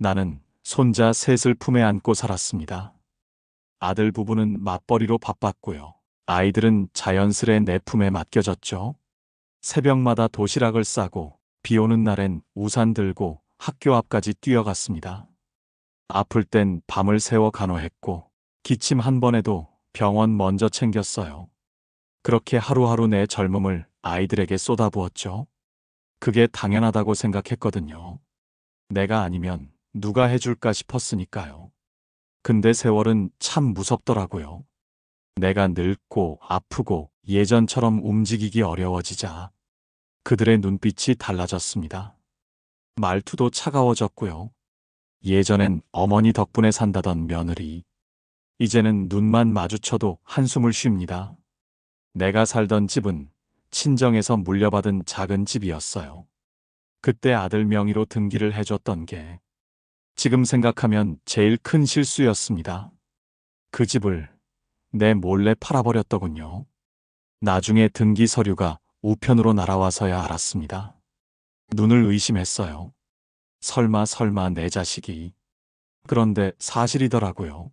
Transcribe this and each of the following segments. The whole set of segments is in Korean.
나는 손자 셋을 품에 안고 살았습니다. 아들 부부는 맞벌이로 바빴고요. 아이들은 자연스레 내 품에 맡겨졌죠. 새벽마다 도시락을 싸고 비 오는 날엔 우산 들고 학교 앞까지 뛰어갔습니다. 아플 땐 밤을 새워 간호했고 기침 한 번에도 병원 먼저 챙겼어요. 그렇게 하루하루 내 젊음을 아이들에게 쏟아부었죠. 그게 당연하다고 생각했거든요. 내가 아니면 누가 해줄까 싶었으니까요. 근데 세월은 참 무섭더라고요. 내가 늙고 아프고 예전처럼 움직이기 어려워지자 그들의 눈빛이 달라졌습니다. 말투도 차가워졌고요. 예전엔 어머니 덕분에 산다던 며느리, 이제는 눈만 마주쳐도 한숨을 쉽니다. 내가 살던 집은 친정에서 물려받은 작은 집이었어요. 그때 아들 명의로 등기를 해줬던 게 지금 생각하면 제일 큰 실수였습니다. 그 집을 내 몰래 팔아버렸더군요. 나중에 등기 서류가 우편으로 날아와서야 알았습니다. 눈을 의심했어요. 설마 내 자식이. 그런데 사실이더라고요.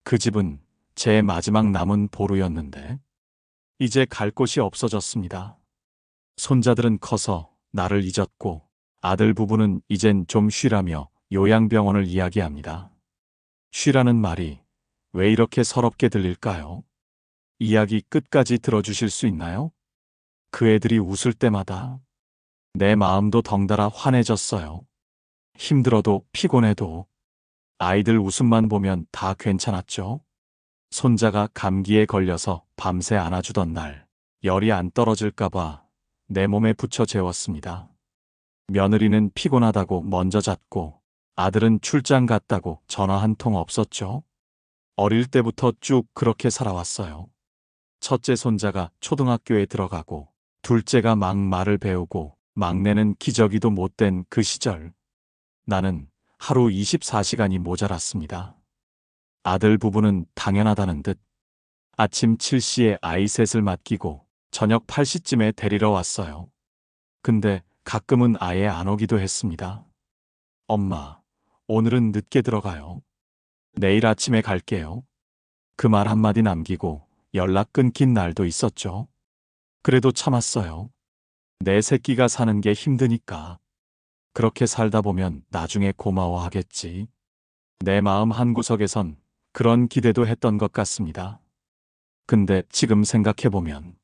그 집은 제 마지막 남은 보루였는데 이제 갈 곳이 없어졌습니다. 손자들은 커서 나를 잊었고 아들 부부는 이젠 좀 쉬라며 요양병원을 이야기합니다. 쉬라는 말이 왜 이렇게 서럽게 들릴까요? 이야기 끝까지 들어주실 수 있나요? 그 애들이 웃을 때마다 내 마음도 덩달아 환해졌어요. 힘들어도 피곤해도 아이들 웃음만 보면 다 괜찮았죠. 손자가 감기에 걸려서 밤새 안아주던 날 열이 안 떨어질까봐 내 몸에 붙여 재웠습니다. 며느리는 피곤하다고 먼저 잤고 아들은 출장 갔다고 전화 한 통 없었죠. 어릴 때부터 쭉 그렇게 살아왔어요. 첫째 손자가 초등학교에 들어가고 둘째가 막 말을 배우고 막내는 기저귀도 못 댄 그 시절 나는 하루 24시간이 모자랐습니다. 아들 부부는 당연하다는 듯 아침 7시에 아이 셋을 맡기고 저녁 8시쯤에 데리러 왔어요. 근데 가끔은 아예 안 오기도 했습니다. 엄마, 오늘은 늦게 들어가요. 내일 아침에 갈게요. 그 말 한마디 남기고 연락 끊긴 날도 있었죠. 그래도 참았어요. 내 새끼가 사는 게 힘드니까. 그렇게 살다 보면 나중에 고마워하겠지. 내 마음 한구석에선 그런 기대도 했던 것 같습니다. 근데 지금 생각해보면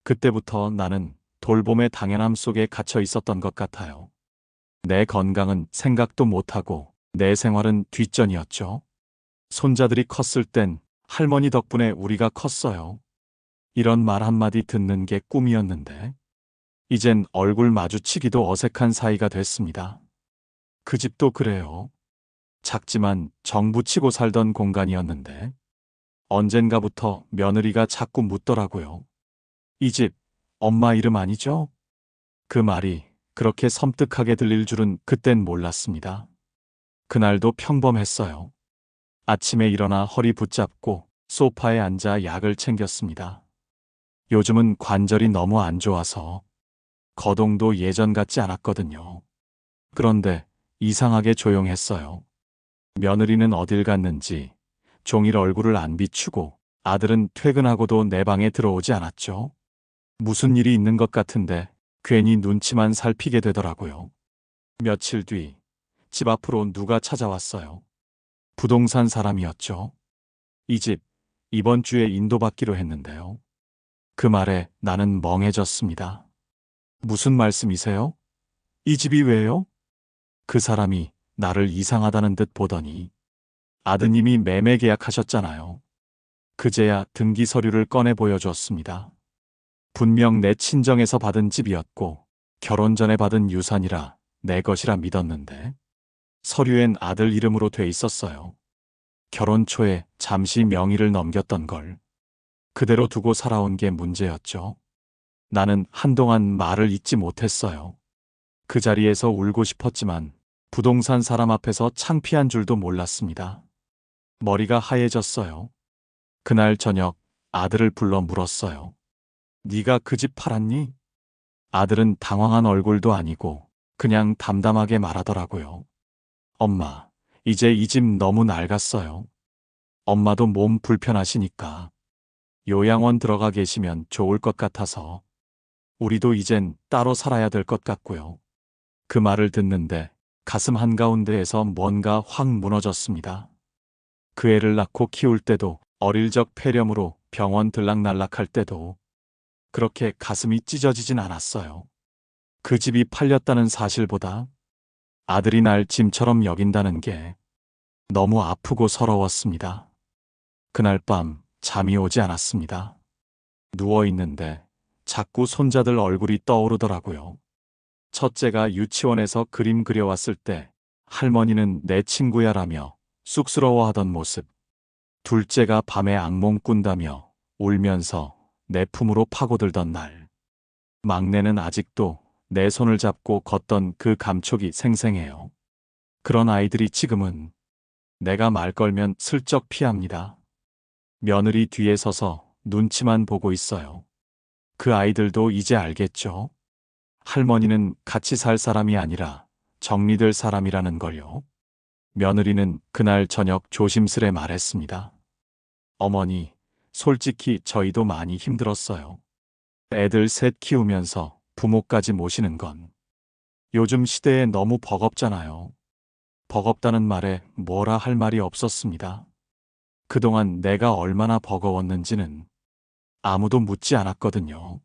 그때부터 나는 돌봄의 당연함 속에 갇혀 있었던 것 같아요. 내 건강은 생각도 못하고 내 생활은 뒷전이었죠. 손자들이 컸을 땐 할머니 덕분에 우리가 컸어요. 이런 말 한마디 듣는 게 꿈이었는데 이젠 얼굴 마주치기도 어색한 사이가 됐습니다. 그 집도 그래요. 작지만 정부치고 살던 공간이었는데 언젠가부터 며느리가 자꾸 묻더라고요. 이 집 엄마 이름 아니죠? 그 말이 그렇게 섬뜩하게 들릴 줄은 그땐 몰랐습니다. 그날도 평범했어요. 아침에 일어나 허리 붙잡고 소파에 앉아 약을 챙겼습니다. 요즘은 관절이 너무 안 좋아서 거동도 예전 같지 않았거든요. 그런데 이상하게 조용했어요. 며느리는 어딜 갔는지 종일 얼굴을 안 비추고 아들은 퇴근하고도 내 방에 들어오지 않았죠. 무슨 일이 있는 것 같은데 괜히 눈치만 살피게 되더라고요. 며칠 뒤 집 앞으로 누가 찾아왔어요. 부동산 사람이었죠. 이 집 이번 주에 인도받기로 했는데요. 그 말에 나는 멍해졌습니다. 무슨 말씀이세요? 이 집이 왜요? 그 사람이 나를 이상하다는 듯 보더니 아드님이 매매 계약하셨잖아요. 그제야 등기 서류를 꺼내 보여주었습니다. 분명 내 친정에서 받은 집이었고 결혼 전에 받은 유산이라 내 것이라 믿었는데 서류엔 아들 이름으로 돼 있었어요. 결혼 초에 잠시 명의를 넘겼던 걸 그대로 두고 살아온 게 문제였죠. 나는 한동안 말을 잇지 못했어요. 그 자리에서 울고 싶었지만 부동산 사람 앞에서 창피한 줄도 몰랐습니다. 머리가 하얘졌어요. 그날 저녁 아들을 불러 물었어요. 네가 그 집 팔았니? 아들은 당황한 얼굴도 아니고 그냥 담담하게 말하더라고요. 엄마, 이제 이 집 너무 낡았어요. 엄마도 몸 불편하시니까 요양원 들어가 계시면 좋을 것 같아서 우리도 이젠 따로 살아야 될 것 같고요. 그 말을 듣는데 가슴 한가운데에서 뭔가 확 무너졌습니다. 그 애를 낳고 키울 때도 어릴 적 폐렴으로 병원 들락날락할 때도 그렇게 가슴이 찢어지진 않았어요. 그 집이 팔렸다는 사실보다 아들이 날 짐처럼 여긴다는 게 너무 아프고 서러웠습니다. 그날 밤 잠이 오지 않았습니다. 누워 있는데 자꾸 손자들 얼굴이 떠오르더라고요. 첫째가 유치원에서 그림 그려왔을 때 할머니는 내 친구야라며 쑥스러워하던 모습. 둘째가 밤에 악몽 꾼다며 울면서 내 품으로 파고들던 날. 막내는 아직도 내 손을 잡고 걷던 그 감촉이 생생해요. 그런 아이들이 지금은 내가 말 걸면 슬쩍 피합니다. 며느리 뒤에 서서 눈치만 보고 있어요. 그 아이들도 이제 알겠죠? 할머니는 같이 살 사람이 아니라 정리될 사람이라는 걸요. 며느리는 그날 저녁 조심스레 말했습니다. 어머니, 솔직히 저희도 많이 힘들었어요. 애들 셋 키우면서 부모까지 모시는 건 요즘 시대에 너무 버겁잖아요. 버겁다는 말에 뭐라 할 말이 없었습니다. 그동안 내가 얼마나 버거웠는지는 아무도 묻지 않았거든요.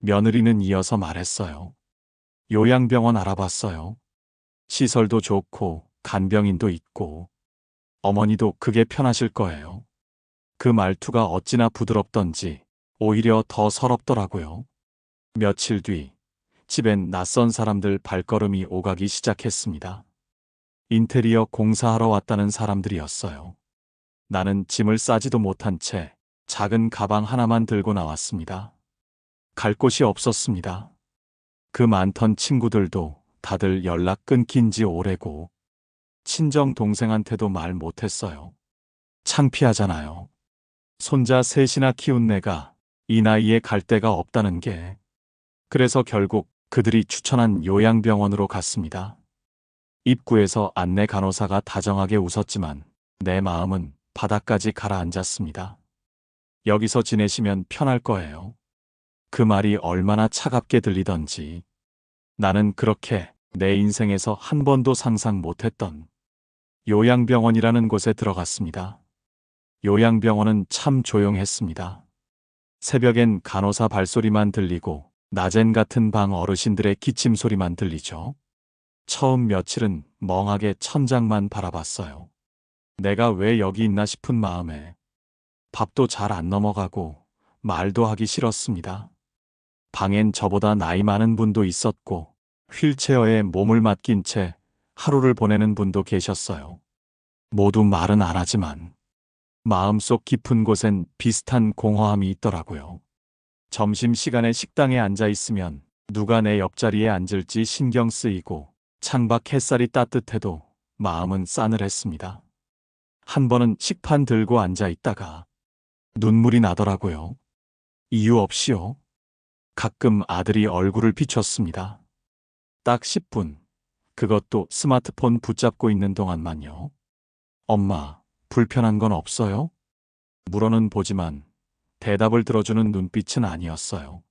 며느리는 이어서 말했어요. 요양병원 알아봤어요. 시설도 좋고 간병인도 있고 어머니도 그게 편하실 거예요. 그 말투가 어찌나 부드럽던지 오히려 더 서럽더라고요. 며칠 뒤 집엔 낯선 사람들 발걸음이 오가기 시작했습니다. 인테리어 공사하러 왔다는 사람들이었어요. 나는 짐을 싸지도 못한 채 작은 가방 하나만 들고 나왔습니다. 갈 곳이 없었습니다. 그 많던 친구들도 다들 연락 끊긴 지 오래고 친정 동생한테도 말 못했어요. 창피하잖아요. 손자 셋이나 키운 내가 이 나이에 갈 데가 없다는 게. 그래서 결국 그들이 추천한 요양병원으로 갔습니다. 입구에서 안내 간호사가 다정하게 웃었지만 내 마음은 바닥까지 가라앉았습니다. 여기서 지내시면 편할 거예요. 그 말이 얼마나 차갑게 들리던지 나는 그렇게 내 인생에서 한 번도 상상 못했던 요양병원이라는 곳에 들어갔습니다. 요양병원은 참 조용했습니다. 새벽엔 간호사 발소리만 들리고 낮엔 같은 방 어르신들의 기침 소리만 들리죠. 처음 며칠은 멍하게 천장만 바라봤어요. 내가 왜 여기 있나 싶은 마음에 밥도 잘 안 넘어가고 말도 하기 싫었습니다. 방엔 저보다 나이 많은 분도 있었고 휠체어에 몸을 맡긴 채 하루를 보내는 분도 계셨어요. 모두 말은 안 하지만 마음속 깊은 곳엔 비슷한 공허함이 있더라고요. 점심시간에 식당에 앉아 있으면 누가 내 옆자리에 앉을지 신경 쓰이고 창밖 햇살이 따뜻해도 마음은 싸늘했습니다. 한 번은 식판 들고 앉아 있다가 눈물이 나더라고요. 이유 없이요. 가끔 아들이 얼굴을 비췄습니다. 딱 10분. 그것도 스마트폰 붙잡고 있는 동안만요. 엄마, 불편한 건 없어요? 물어는 보지만 대답을 들어주는 눈빛은 아니었어요.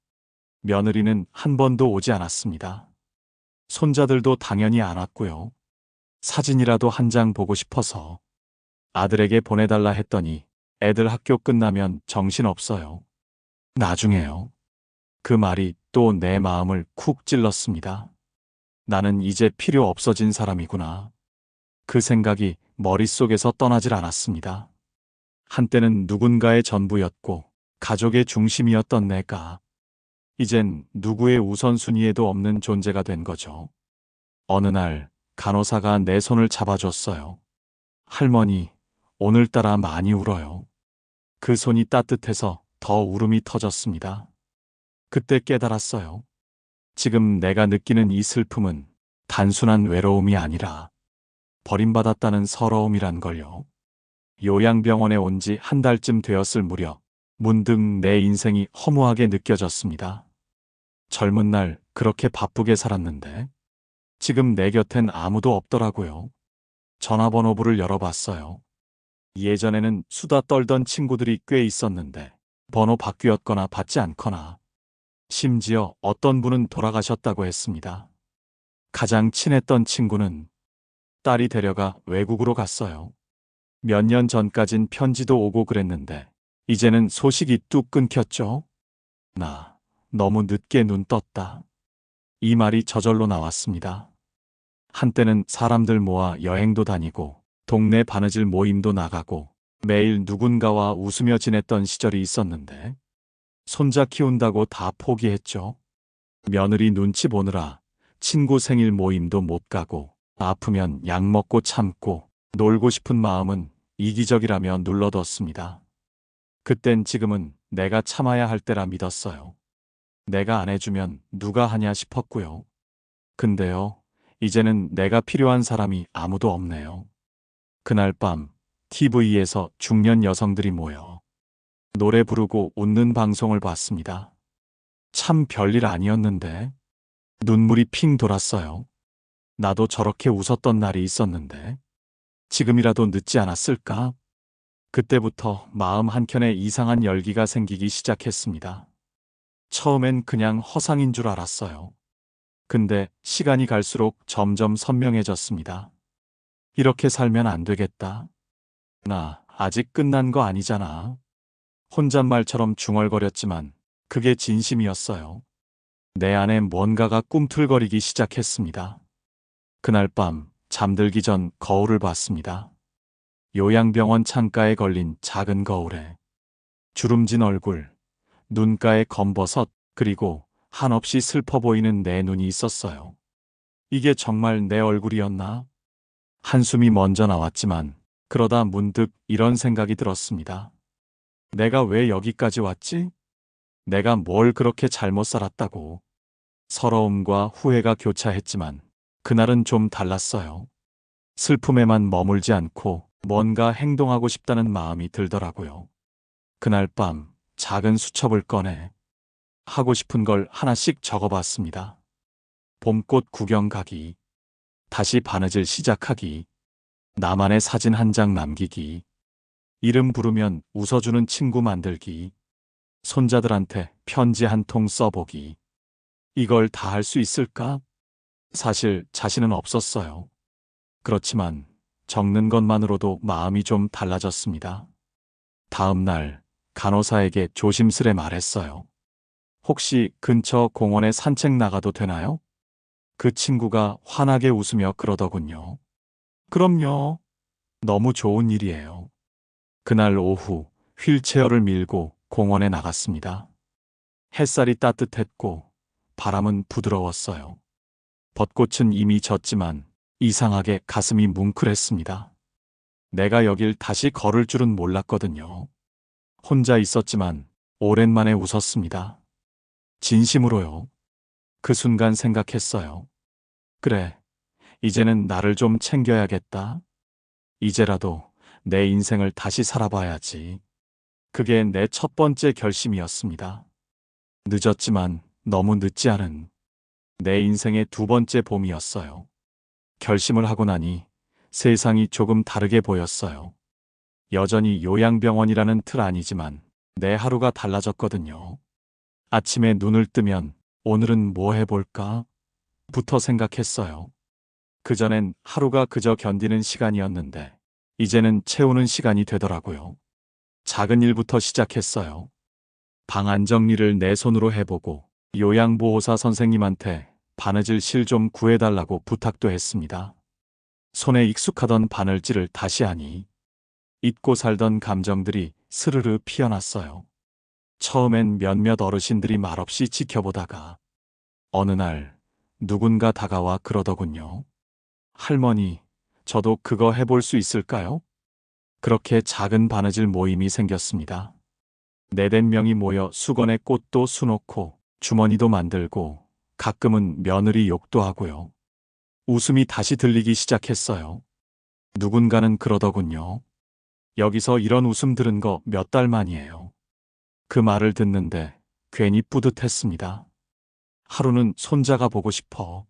며느리는 한 번도 오지 않았습니다. 손자들도 당연히 안 왔고요. 사진이라도 한 장 보고 싶어서 아들에게 보내달라 했더니 애들 학교 끝나면 정신없어요. 나중에요. 그 말이 또 내 마음을 쿡 찔렀습니다. 나는 이제 필요 없어진 사람이구나. 그 생각이 머릿속에서 떠나질 않았습니다. 한때는 누군가의 전부였고 가족의 중심이었던 내가 이젠 누구의 우선순위에도 없는 존재가 된 거죠. 어느 날 간호사가 내 손을 잡아줬어요. 할머니, 오늘따라 많이 울어요. 그 손이 따뜻해서 더 울음이 터졌습니다. 그때 깨달았어요. 지금 내가 느끼는 이 슬픔은 단순한 외로움이 아니라 버림받았다는 서러움이란 걸요. 요양병원에 온 지 한 달쯤 되었을 무렵 문득 내 인생이 허무하게 느껴졌습니다. 젊은 날 그렇게 바쁘게 살았는데 지금 내 곁엔 아무도 없더라고요. 전화번호부를 열어봤어요. 예전에는 수다 떨던 친구들이 꽤 있었는데 번호 바뀌었거나 받지 않거나 심지어 어떤 분은 돌아가셨다고 했습니다. 가장 친했던 친구는 딸이 데려가 외국으로 갔어요. 몇 년 전까진 편지도 오고 그랬는데 이제는 소식이 뚝 끊겼죠. 나 너무 늦게 눈 떴다. 이 말이 저절로 나왔습니다. 한때는 사람들 모아 여행도 다니고 동네 바느질 모임도 나가고 매일 누군가와 웃으며 지냈던 시절이 있었는데 손자 키운다고 다 포기했죠. 며느리 눈치 보느라 친구 생일 모임도 못 가고 아프면 약 먹고 참고 놀고 싶은 마음은 이기적이라며 눌러뒀습니다. 그땐 지금은 내가 참아야 할 때라 믿었어요. 내가 안 해주면 누가 하냐 싶었고요. 근데요, 이제는 내가 필요한 사람이 아무도 없네요. 그날 밤 TV에서 중년 여성들이 모여 노래 부르고 웃는 방송을 봤습니다. 참 별일 아니었는데 눈물이 핑 돌았어요. 나도 저렇게 웃었던 날이 있었는데 지금이라도 늦지 않았을까? 그때부터 마음 한켠에 이상한 열기가 생기기 시작했습니다. 처음엔 그냥 허상인 줄 알았어요. 근데 시간이 갈수록 점점 선명해졌습니다. 이렇게 살면 안 되겠다. 나 아직 끝난 거 아니잖아. 혼잣말처럼 중얼거렸지만 그게 진심이었어요. 내 안에 뭔가가 꿈틀거리기 시작했습니다. 그날 밤 잠들기 전 거울을 봤습니다. 요양병원 창가에 걸린 작은 거울에 주름진 얼굴, 눈가에 검버섯, 그리고 한없이 슬퍼 보이는 내 눈이 있었어요. 이게 정말 내 얼굴이었나? 한숨이 먼저 나왔지만 그러다 문득 이런 생각이 들었습니다. 내가 왜 여기까지 왔지? 내가 뭘 그렇게 잘못 살았다고. 서러움과 후회가 교차했지만 그날은 좀 달랐어요. 슬픔에만 머물지 않고 뭔가 행동하고 싶다는 마음이 들더라고요. 그날 밤 작은 수첩을 꺼내 하고 싶은 걸 하나씩 적어봤습니다. 봄꽃 구경 가기, 다시 바느질 시작하기, 나만의 사진 한 장 남기기, 이름 부르면 웃어주는 친구 만들기, 손자들한테 편지 한 통 써보기. 이걸 다 할 수 있을까? 사실 자신은 없었어요. 그렇지만 적는 것만으로도 마음이 좀 달라졌습니다. 다음 날 간호사에게 조심스레 말했어요. 혹시 근처 공원에 산책 나가도 되나요? 그 친구가 환하게 웃으며 그러더군요. 그럼요. 너무 좋은 일이에요. 그날 오후 휠체어를 밀고 공원에 나갔습니다. 햇살이 따뜻했고 바람은 부드러웠어요. 벚꽃은 이미 졌지만 이상하게 가슴이 뭉클했습니다. 내가 여길 다시 걸을 줄은 몰랐거든요. 혼자 있었지만 오랜만에 웃었습니다. 진심으로요. 그 순간 생각했어요. 그래, 이제는 나를 좀 챙겨야겠다. 이제라도 내 인생을 다시 살아봐야지. 그게 내 첫 번째 결심이었습니다. 늦었지만 너무 늦지 않은 내 인생의 두 번째 봄이었어요. 결심을 하고 나니 세상이 조금 다르게 보였어요. 여전히 요양병원이라는 틀 아니지만 내 하루가 달라졌거든요. 아침에 눈을 뜨면 오늘은 뭐 해볼까? 부터 생각했어요. 그전엔 하루가 그저 견디는 시간이었는데 이제는 채우는 시간이 되더라고요. 작은 일부터 시작했어요. 방 안정리를 내 손으로 해보고 요양보호사 선생님한테 바느질 실 좀 구해달라고 부탁도 했습니다. 손에 익숙하던 바늘질을 다시 하니 잊고 살던 감정들이 스르르 피어났어요. 처음엔 몇몇 어르신들이 말없이 지켜보다가 어느 날 누군가 다가와 그러더군요. 할머니, 저도 그거 해볼 수 있을까요? 그렇게 작은 바느질 모임이 생겼습니다. 네댓 명이 모여 수건에 꽃도 수놓고 주머니도 만들고 가끔은 며느리 욕도 하고요. 웃음이 다시 들리기 시작했어요. 누군가는 그러더군요. 여기서 이런 웃음 들은 거 몇 달 만이에요. 그 말을 듣는데 괜히 뿌듯했습니다. 하루는 손자가 보고 싶어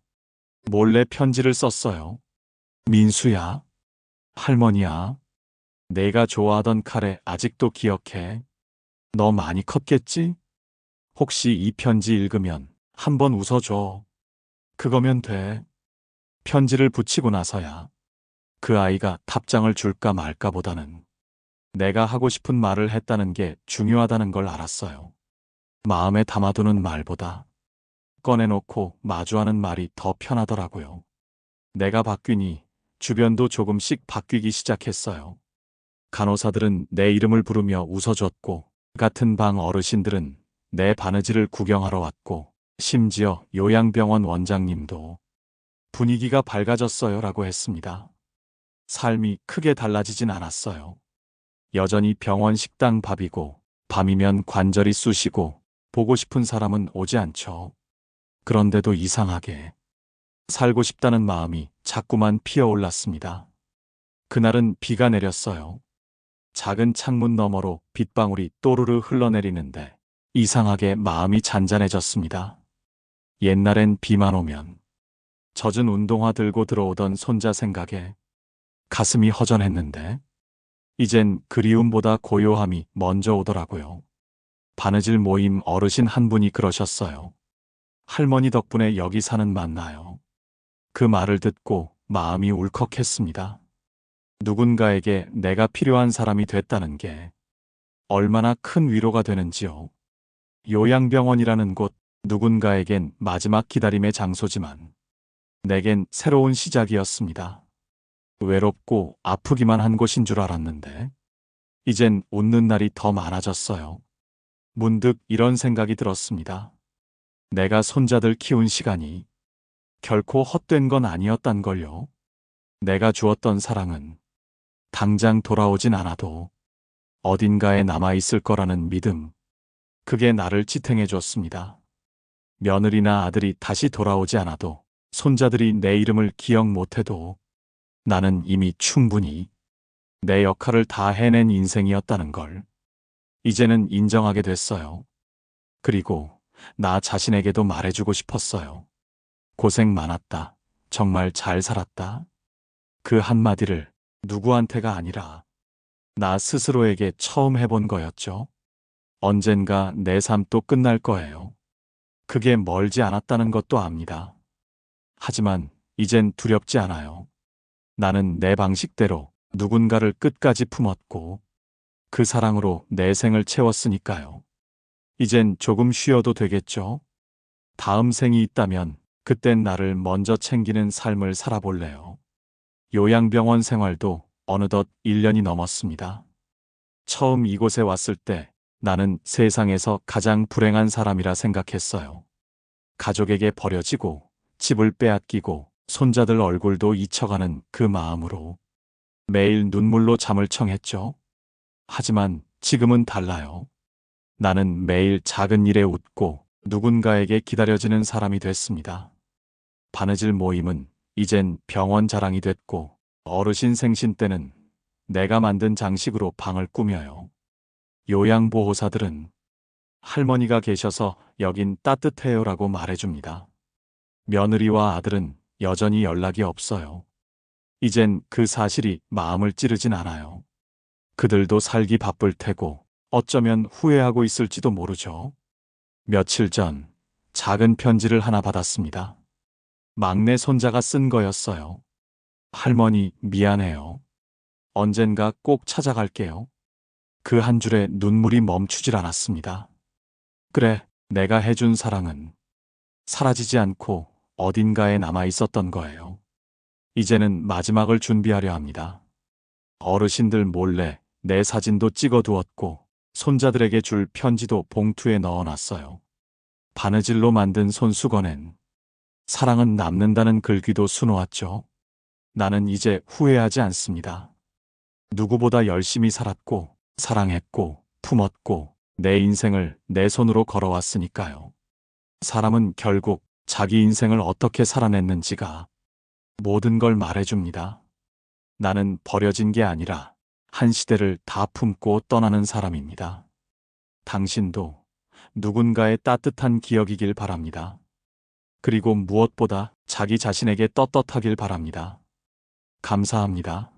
몰래 편지를 썼어요. 민수야, 할머니야, 내가 좋아하던 카레 아직도 기억해? 너 많이 컸겠지? 혹시 이 편지 읽으면 한번 웃어줘. 그거면 돼. 편지를 붙이고 나서야 그 아이가 답장을 줄까 말까 보다는 내가 하고 싶은 말을 했다는 게 중요하다는 걸 알았어요. 마음에 담아두는 말보다 꺼내놓고 마주하는 말이 더 편하더라고요. 내가 바뀌니 주변도 조금씩 바뀌기 시작했어요. 간호사들은 내 이름을 부르며 웃어줬고, 같은 방 어르신들은 내 바느질을 구경하러 왔고, 심지어 요양병원 원장님도 분위기가 밝아졌어요라고 했습니다. 삶이 크게 달라지진 않았어요. 여전히 병원 식당 밥이고, 밤이면 관절이 쑤시고, 보고 싶은 사람은 오지 않죠. 그런데도 이상하게 살고 싶다는 마음이 자꾸만 피어올랐습니다. 그날은 비가 내렸어요. 작은 창문 너머로 빗방울이 또르르 흘러내리는데 이상하게 마음이 잔잔해졌습니다. 옛날엔 비만 오면 젖은 운동화 들고 들어오던 손자 생각에 가슴이 허전했는데 이젠 그리움보다 고요함이 먼저 오더라고요. 바느질 모임 어르신 한 분이 그러셨어요. 할머니 덕분에 여기 사는 맛나요. 그 말을 듣고 마음이 울컥했습니다. 누군가에게 내가 필요한 사람이 됐다는 게 얼마나 큰 위로가 되는지요. 요양병원이라는 곳, 누군가에겐 마지막 기다림의 장소지만 내겐 새로운 시작이었습니다. 외롭고 아프기만 한 곳인 줄 알았는데 이젠 웃는 날이 더 많아졌어요. 문득 이런 생각이 들었습니다. 내가 손자들 키운 시간이 결코 헛된 건 아니었단 걸요. 내가 주었던 사랑은 당장 돌아오진 않아도 어딘가에 남아있을 거라는 믿음. 그게 나를 지탱해 줬습니다. 며느리나 아들이 다시 돌아오지 않아도, 손자들이 내 이름을 기억 못해도 나는 이미 충분히 내 역할을 다 해낸 인생이었다는 걸 이제는 인정하게 됐어요. 그리고 나 자신에게도 말해주고 싶었어요. 고생 많았다. 정말 잘 살았다. 그 한마디를 누구한테가 아니라 나 스스로에게 처음 해본 거였죠. 언젠가 내 삶도 끝날 거예요. 그게 멀지 않았다는 것도 압니다. 하지만 이젠 두렵지 않아요. 나는 내 방식대로 누군가를 끝까지 품었고 그 사랑으로 내 생을 채웠으니까요. 이젠 조금 쉬어도 되겠죠? 다음 생이 있다면 그땐 나를 먼저 챙기는 삶을 살아볼래요. 요양병원 생활도 어느덧 1년이 넘었습니다. 처음 이곳에 왔을 때 나는 세상에서 가장 불행한 사람이라 생각했어요. 가족에게 버려지고 집을 빼앗기고 손자들 얼굴도 잊혀가는 그 마음으로 매일 눈물로 잠을 청했죠. 하지만 지금은 달라요. 나는 매일 작은 일에 웃고 누군가에게 기다려지는 사람이 됐습니다. 바느질 모임은 이젠 병원 자랑이 됐고 어르신 생신 때는 내가 만든 장식으로 방을 꾸며요. 요양보호사들은 할머니가 계셔서 여긴 따뜻해요라고 말해줍니다. 며느리와 아들은 여전히 연락이 없어요. 이젠 그 사실이 마음을 찌르진 않아요. 그들도 살기 바쁠 테고 어쩌면 후회하고 있을지도 모르죠. 며칠 전 작은 편지를 하나 받았습니다. 막내 손자가 쓴 거였어요. 할머니, 미안해요. 언젠가 꼭 찾아갈게요. 그 한 줄에 눈물이 멈추질 않았습니다. 그래, 내가 해준 사랑은 사라지지 않고 어딘가에 남아 있었던 거예요. 이제는 마지막을 준비하려 합니다. 어르신들 몰래 내 사진도 찍어두었고 손자들에게 줄 편지도 봉투에 넣어놨어요. 바느질로 만든 손수건엔 사랑은 남는다는 글귀도 수놓았죠. 나는 이제 후회하지 않습니다. 누구보다 열심히 살았고 사랑했고 품었고 내 인생을 내 손으로 걸어왔으니까요. 사람은 결국 자기 인생을 어떻게 살아냈는지가 모든 걸 말해줍니다. 나는 버려진 게 아니라 한 시대를 다 품고 떠나는 사람입니다. 당신도 누군가의 따뜻한 기억이길 바랍니다. 그리고 무엇보다 자기 자신에게 떳떳하길 바랍니다. 감사합니다.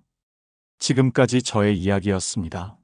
지금까지 저의 이야기였습니다.